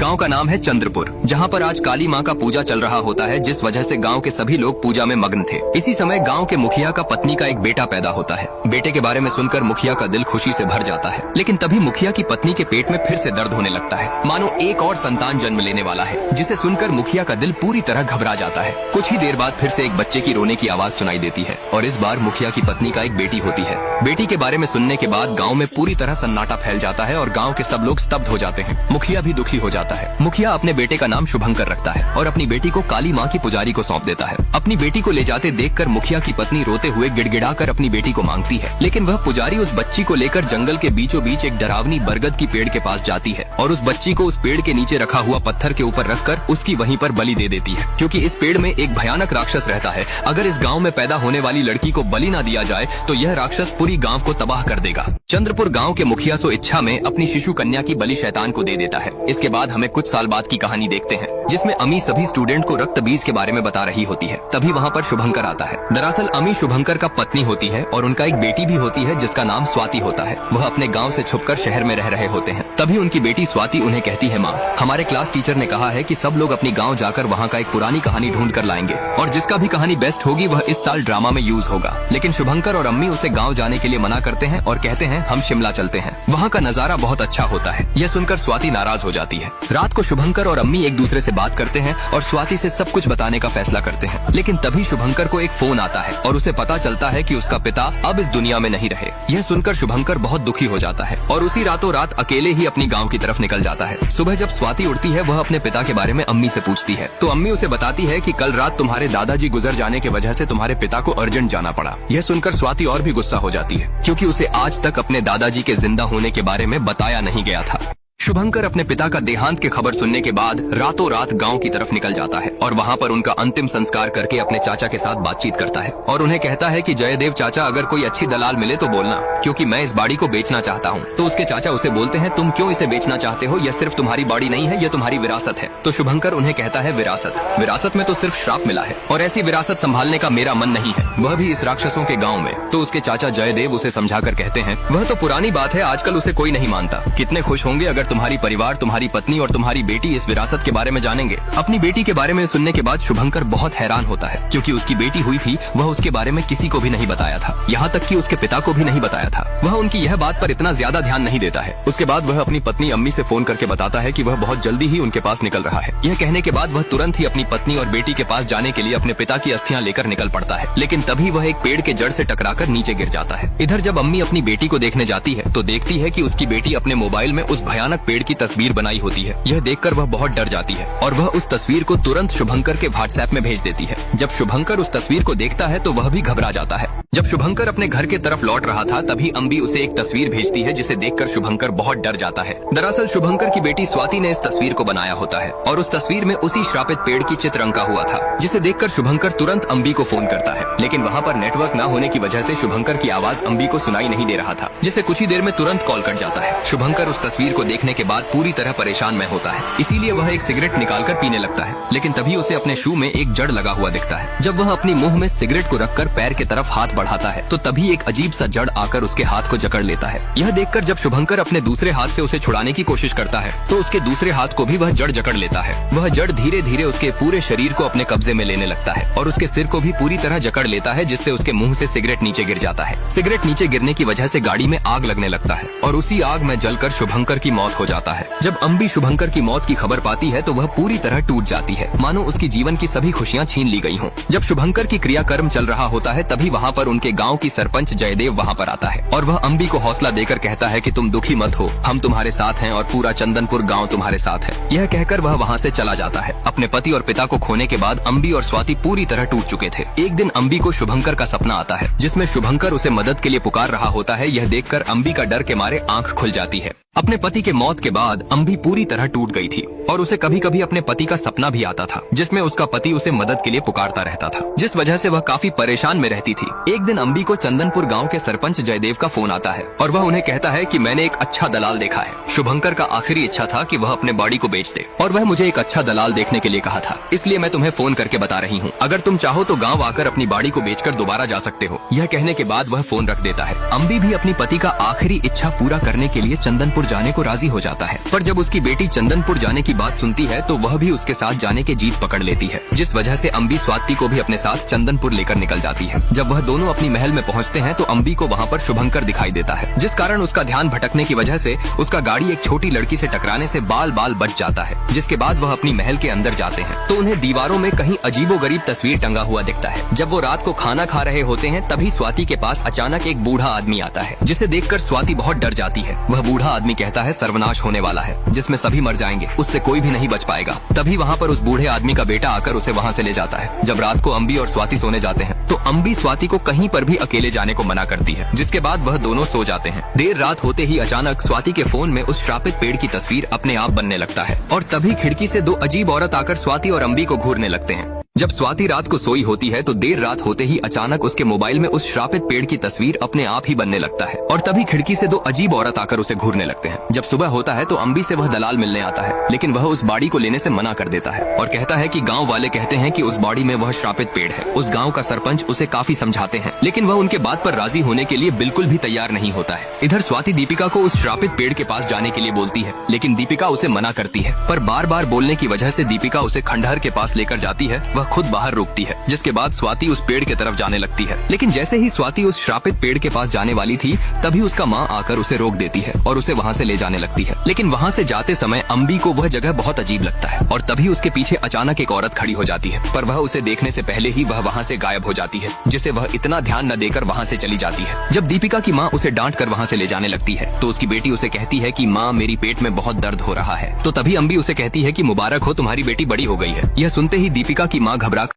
गांव का नाम है चंद्रपुर, जहां पर आज काली मां का पूजा चल रहा होता है, जिस वजह से गांव के सभी लोग पूजा में मग्न थे। इसी समय गांव के मुखिया का पत्नी का एक बेटा पैदा होता है। बेटे के बारे में सुनकर मुखिया का दिल खुशी से भर जाता है, लेकिन तभी मुखिया की पत्नी के पेट में फिर से दर्द होने लगता है, मानो एक और संतान जन्म लेने वाला है, जिसे सुनकर मुखिया का दिल पूरी तरह घबरा जाता है। कुछ ही देर बाद फिर से एक बच्चे की रोने की आवाज सुनाई देती है और इस बार मुखिया की पत्नी का एक बेटी होती है। बेटी के बारे में सुनने के बाद गांव में पूरी तरह सन्नाटा फैल जाता है और गांव के सब लोग स्तब्ध हो जाते हैं। मुखिया भी दुखी हो जाता है। मुखिया अपने बेटे का नाम शुभंकर रखता है और अपनी बेटी को काली मां की पुजारी को सौंप देता है। अपनी बेटी को ले जाते देखकर मुखिया की पत्नी रोते हुए गिड़गिड़ाकर अपनी बेटी को मांगती है, लेकिन वह पुजारी उस बच्ची को लेकर जंगल के बीचों बीच एक डरावनी बरगद की पेड़ के पास जाती है और उस बच्ची को उस पेड़ के नीचे रखा हुआ पत्थर के ऊपर रखकर उसकी वहीं पर बलि दे देती है, क्योंकि इस पेड़ में एक भयानक राक्षस रहता है। अगर इस गाँव में पैदा होने वाली लड़की को बलि न दिया जाए तो यह राक्षस पूरी गाँव को तबाह कर देगा। चंद्रपुर गांव के मुखिया सो इच्छा में अपनी शिशु कन्या की बलि शैतान को दे देता है। इसके बाद हमें कुछ साल बाद की कहानी देखते हैं, जिसमें अमी सभी स्टूडेंट को रक्त बीज के बारे में बता रही होती है। तभी वहाँ पर शुभंकर आता है। दरअसल अमी शुभंकर का पत्नी होती है और उनका एक बेटी भी होती है जिसका नाम स्वाति होता है। वह अपने गाँव से छुपकर शहर में रह रहे होते हैं। तभी उनकी बेटी स्वाति उन्हें कहती है, माँ, हमारे क्लास टीचर ने कहा है कि सब लोग अपनी गाँव जाकर वहाँ का एक पुरानी कहानी ढूंढ कर लाएंगे और जिसका भी कहानी बेस्ट होगी वह इस साल ड्रामा में यूज होगा। लेकिन शुभंकर और अम्मी उसे गाँव जाने के लिए मना करते हैं और कहते हैं, हम शिमला चलते हैं, वहाँ का नजारा बहुत अच्छा होता है। यह सुनकर स्वाति नाराज हो जाती है। रात को शुभंकर और अम्मी एक दूसरे से बात करते हैं और स्वाति से सब कुछ बताने का फैसला करते हैं। लेकिन तभी शुभंकर को एक फोन आता है और उसे पता चलता है कि उसका पिता अब इस दुनिया में नहीं रहे। यह सुनकर शुभंकर बहुत दुखी हो जाता है और उसी रातों रात अकेले ही अपनी गाँव की तरफ निकल जाता है। सुबह जब स्वाति उठती है वह अपने पिता के बारे में अम्मी से पूछती है, तो अम्मी उसे बताती है कि कल रात तुम्हारे दादाजी गुजर जाने की वजह से तुम्हारे पिता को अर्जेंट जाना पड़ा। यह सुनकर स्वाति और भी गुस्सा हो जाती है, क्योंकि उसे आज तक अपने दादाजी के जिंदा होने के बारे में बताया नहीं गया था। शुभंकर अपने पिता का देहांत की खबर सुनने के बाद रातों रात गांव की तरफ निकल जाता है और वहां पर उनका अंतिम संस्कार करके अपने चाचा के साथ बातचीत करता है और उन्हें कहता है कि जयदेव चाचा, अगर कोई अच्छी दलाल मिले तो बोलना, क्योंकि मैं इस बाड़ी को बेचना चाहता हूं। तो उसके चाचा उसे बोलते हैं, तुम क्यों इसे बेचना चाहते हो? यह सिर्फ तुम्हारी बाड़ी नहीं है, यह तुम्हारी विरासत है। तो शुभंकर उन्हें कहता है, विरासत में तो सिर्फ श्राप मिला है और ऐसी विरासत संभालने का मेरा मन नहीं है, वह भी इस राक्षसों के गाँव में। तो उसके चाचा जयदेव उसे समझाकर कहते हैं, वह तो पुरानी बात है, आजकल उसे कोई नहीं मानता। कितने खुश होंगे अगर तुम्हारी परिवार, तुम्हारी पत्नी और तुम्हारी बेटी इस विरासत के बारे में जानेंगे। अपनी बेटी के बारे में सुनने के बाद शुभंकर बहुत हैरान होता है, क्योंकि उसकी बेटी हुई थी, वह उसके बारे में किसी को भी नहीं बताया था, यहाँ तक कि उसके पिता को भी नहीं बताया था। वह उनकी यह बात पर इतना ज्यादा ध्यान नहीं देता है। उसके बाद वह अपनी पत्नी अम्मी से फोन करके बताता है कि वह बहुत जल्दी ही उनके पास निकल रहा है। यह कहने के बाद वह तुरंत ही अपनी पत्नी और बेटी के पास जाने के लिए अपने पिता की अस्थियां लेकर निकल पड़ता है, लेकिन तभी वह एक पेड़ के जड़ से टकराकर नीचे गिर जाता है। इधर जब अम्मी अपनी बेटी को देखने जाती है तो देखती है कि उसकी बेटी अपने मोबाइल में उस भयानक पेड़ की तस्वीर बनाई होती है। यह देखकर वह बहुत डर जाती है और वह उस तस्वीर को तुरंत शुभंकर के व्हाट्सएप में भेज देती है। जब शुभंकर उस तस्वीर को देखता है तो वह भी घबरा जाता है। जब शुभंकर अपने घर के तरफ लौट रहा था तभी अम्बी उसे एक तस्वीर भेजती है, जिसे देखकर शुभंकर बहुत डर जाता है। दरअसल शुभंकर की बेटी स्वाति ने इस तस्वीर को बनाया होता है और उस तस्वीर में उसी श्रापित पेड़ की चित्र अंका हुआ था, जिसे देखकर शुभंकर तुरंत अम्बी को फोन करता है। लेकिन वहाँ पर नेटवर्क न होने की वजह से शुभंकर की आवाज अम्बी को सुनाई नहीं दे रहा था, जिसे कुछ ही देर में तुरंत कॉल कट जाता है। शुभंकर उस तस्वीर को देखने के बाद पूरी तरह परेशान में होता है, इसीलिए वह एक सिगरेट निकालकर पीने लगता है। लेकिन तभी उसे अपने शू में एक जड़ लगा हुआ दिखता है। जब वह अपनी मुंह में सिगरेट को रखकर पैर की तरफ हाथ बढ़ाता है तो तभी एक अजीब सा जड़ आकर उसके हाथ को जकड़ लेता है। यह देखकर जब शुभंकर अपने दूसरे हाथ से उसे छुड़ाने की कोशिश करता है तो उसके दूसरे हाथ को भी वह जड़ जकड़ लेता है। वह जड़ धीरे धीरे उसके पूरे शरीर को अपने कब्जे में लेने लगता है और उसके सिर को भी पूरी तरह जकड़ लेता है, जिससे उसके मुंह से सिगरेट नीचे गिर जाता है। सिगरेट नीचे गिरने की वजह से गाड़ी में आग लगने लगता है और उसी आग में जलकर शुभंकर की मौत हो जाता है। जब अम्बी शुभंकर की मौत की खबर पाती है तो वह पूरी तरह टूट जाती है, मानो उसकी जीवन की सभी खुशियां छीन ली गई हों। जब शुभंकर की क्रियाकर्म चल रहा होता है तभी वहाँ पर उनके गाँव की सरपंच जयदेव वहाँ पर आता है और वह अम्बी को हौसला देकर कहता है कि तुम दुखी मत हो, हम तुम्हारे साथ हैं और पूरा चंदनपुर गाँव तुम्हारे साथ है। यह कहकर वह वहाँ से चला जाता है। अपने पति और पिता को खोने के बाद अम्बी और स्वाति पूरी तरह टूट चुके थे। एक दिन अम्बी को शुभंकर का सपना आता है, जिसमें शुभंकर उसे मदद के लिए पुकार रहा होता है। यह देखकर अम्बी का डर के मारे आंख खुल जाती है। अपने पति के मौत के बाद अम्बी पूरी तरह टूट गई थी और उसे कभी कभी अपने पति का सपना भी आता था, जिसमें उसका पति उसे मदद के लिए पुकारता रहता था, जिस वजह से वह काफी परेशान में रहती थी। एक दिन अम्बी को चंदनपुर गांव के सरपंच जयदेव का फोन आता है और वह उन्हें कहता है कि मैंने एक अच्छा दलाल देखा है। शुभंकर का आखिरी इच्छा था कि वह अपने बाड़ी को बेच दे और वह मुझे एक अच्छा दलाल देखने के लिए कहा था, इसलिए मैं तुम्हें फोन करके बता रही हूँ। अगर तुम चाहो तो गाँव आकर अपनी बाड़ी को बेचकर दोबारा जा सकते हो। यह कहने के बाद वह फोन रख देता है। अम्बी भी अपनी पति का आखिरी इच्छा पूरा करने के लिए चंदनपुर जाने को राजी हो जाता है, पर जब उसकी बेटी चंदनपुर जाने की बात सुनती है तो वह भी उसके साथ जाने के जीत पकड़ लेती है, जिस वजह से अम्बी स्वाति को भी अपने साथ चंदनपुर लेकर निकल जाती है। जब वह दोनों अपनी महल में पहुंचते हैं तो अम्बी को वहां पर शुभंकर दिखाई देता है, जिस कारण उसका ध्यान भटकने की वजह से उसका गाड़ी एक छोटी लड़की से टकराने से बाल बाल बच जाता है। जिसके बाद वह अपनी महल के अंदर जाते हैं तो उन्हें दीवारों में कहीं अजीबोगरीब तस्वीर टंगा हुआ दिखता है। जब वो रात को खाना खा रहे होते हैं तभी स्वाति के पास अचानक एक बूढ़ा आदमी आता है, जिसे देखकर स्वाति बहुत डर जाती है। वह बूढ़ा आदमी कहता है सर्वनाश होने वाला है, जिसमें सभी मर जाएंगे, उससे कोई भी नहीं बच पाएगा। तभी वहाँ पर उस बूढ़े आदमी का बेटा आकर उसे वहाँ से ले जाता है। जब रात को अम्बी और स्वाति सोने जाते हैं तो अम्बी स्वाति को कहीं पर भी अकेले जाने को मना करती है, जिसके बाद वह दोनों सो जाते हैं। देर रात होते ही अचानक स्वाति के फोन में उस श्रापित पेड़ की तस्वीर अपने आप बनने लगता है और तभी खिड़की से दो अजीब औरत आकर स्वाति और अम्बी को घूरने लगते हैं। जब स्वाति रात को सोई होती है तो देर रात होते ही अचानक उसके मोबाइल में उस श्रापित पेड़ की तस्वीर अपने आप ही बनने लगता है और तभी खिड़की से दो अजीब औरत आकर उसे घूरने लगते हैं। जब सुबह होता है तो अम्बी से वह दलाल मिलने आता है, लेकिन वह उस बाड़ी को लेने से मना कर देता है और कहता है कि गांव वाले कहते हैं कि उस बाड़ी में वह श्रापित पेड़ है। उस गांव का सरपंच उसे काफी समझाते हैं, लेकिन वह उनके बात पर राजी होने के लिए बिल्कुल भी तैयार नहीं होता है। इधर स्वाति दीपिका को उस श्रापित पेड़ के पास जाने के लिए बोलती है, लेकिन दीपिका उसे मना करती है, पर बार बार बोलने की वजह से दीपिका उसे खंडहर के पास लेकर जाती है। वह खुद बाहर रुकती है, जिसके बाद स्वाति उस पेड़ की तरफ जाने लगती है। लेकिन जैसे ही स्वाति उस श्रापित पेड़ के पास जाने वाली थी तभी उसका माँ आकर उसे रोक देती है और उसे वहाँ से ले जाने लगती है। लेकिन वहाँ से जाते समय अम्बी को वह जगह बहुत अजीब लगता है और तभी उसके पीछे अचानक एक औरत खड़ी हो जाती है, पर वह उसे देखने से पहले ही वह वहाँ से गायब हो जाती है, जिसे वह इतना ध्यान न देकर वहाँ से चली जाती है। जब दीपिका की माँ उसे डांट कर वहाँ से ले जाने लगती है तो उसकी बेटी उसे कहती है कि माँ मेरी पेट में बहुत दर्द हो रहा है। तो तभी अम्बी उसे कहती है कि मुबारक हो, तुम्हारी बेटी बड़ी हो गई है। यह सुनते ही दीपिका की माँ घबरा